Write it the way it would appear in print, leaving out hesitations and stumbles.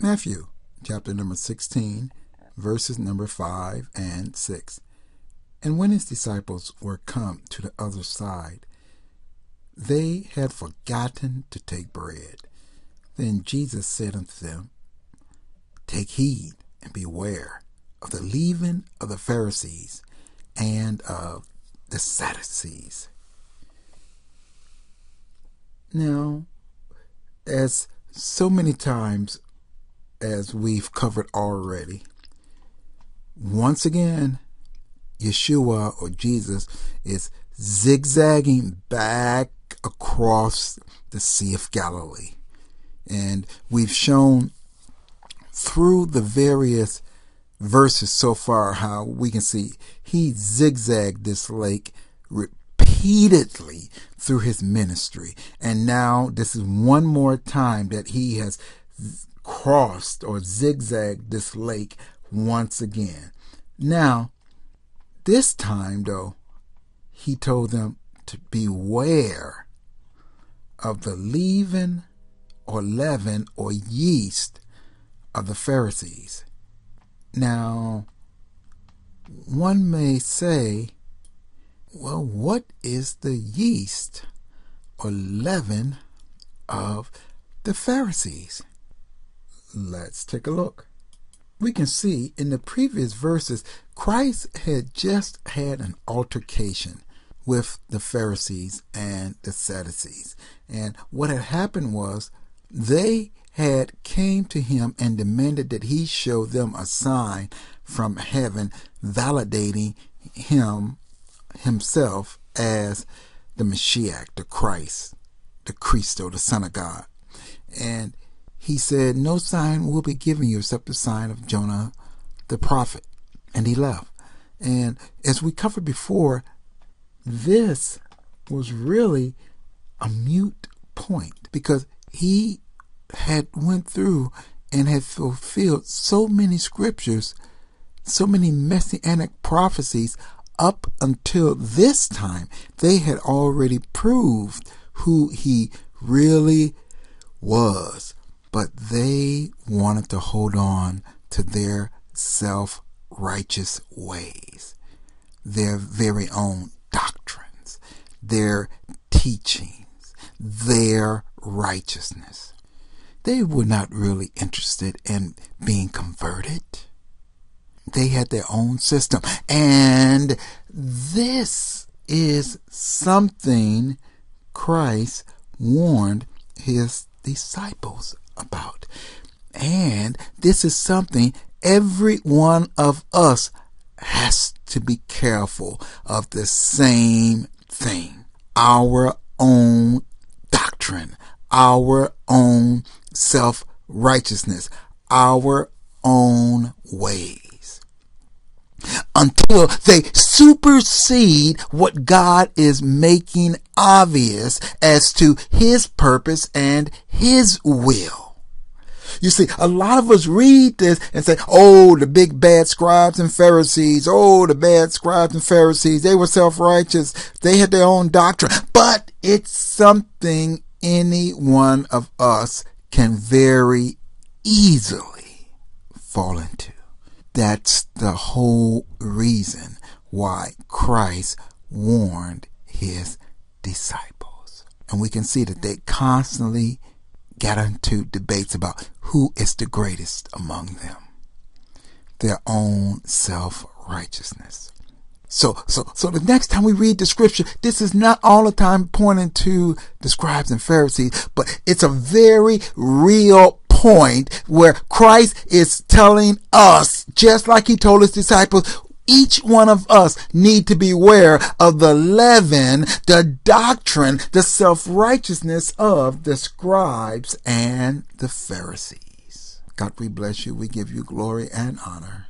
Matthew chapter number 16, verses number 5 and 6. And when his disciples were come to the other side, they had forgotten to take bread. Then Jesus said unto them, Take heed and beware of the leaven of the Pharisees and of the Sadducees. Now, as so many times as we've covered already, once again, Yeshua or Jesus is zigzagging back across the Sea of Galilee. And we've shown through the various verses so far how we can see he zigzagged this lake repeatedly through his ministry. And now this is one more time that he has crossed or zigzagged this lake once again. Now, this time though, he told them to beware of the leaven or yeast of the Pharisees. Now, one may say, well, what is the yeast or leaven of the Pharisees? Let's take a look. We can see in the previous verses, Christ had just had an altercation with the Pharisees and the Sadducees. And what had happened was they had came to him and demanded that he show them a sign from heaven validating himself as the Mashiach, the Christ, the Christo, the Son of God. And he said, no sign will be given you except the sign of Jonah the prophet. And he left. And as we covered before, this was really a mute point because he had went through and had fulfilled so many scriptures, so many messianic prophecies up until this time. They had already proved who he really was, but they wanted to hold on to their self-righteous ways, their very own doctrines, their teachings, their righteousness. They were not really interested in being converted. They had their own system. And this is something Christ warned his disciples about. And this is something every one of us has to be careful of, the same thing. Our own doctrine, our own self-righteousness, our own ways, until they supersede what God is making obvious as to his purpose and his will. You see, a lot of us read this and say, oh, the big bad scribes and Pharisees. Oh, the bad scribes and Pharisees. They were self-righteous. They had their own doctrine. But it's something any one of us can very easily fall into. That's the whole reason why Christ warned his disciples. And we can see that they constantly got into debates about who is the greatest among them. Their own self-righteousness. So the next time we read the scripture, this is not all the time pointing to the scribes and Pharisees, but it's a very real point where Christ is telling us, just like he told his disciples, each one of us need to beware of the leaven, the doctrine, the self-righteousness of the scribes and the Pharisees. God, we bless you. We give you glory and honor.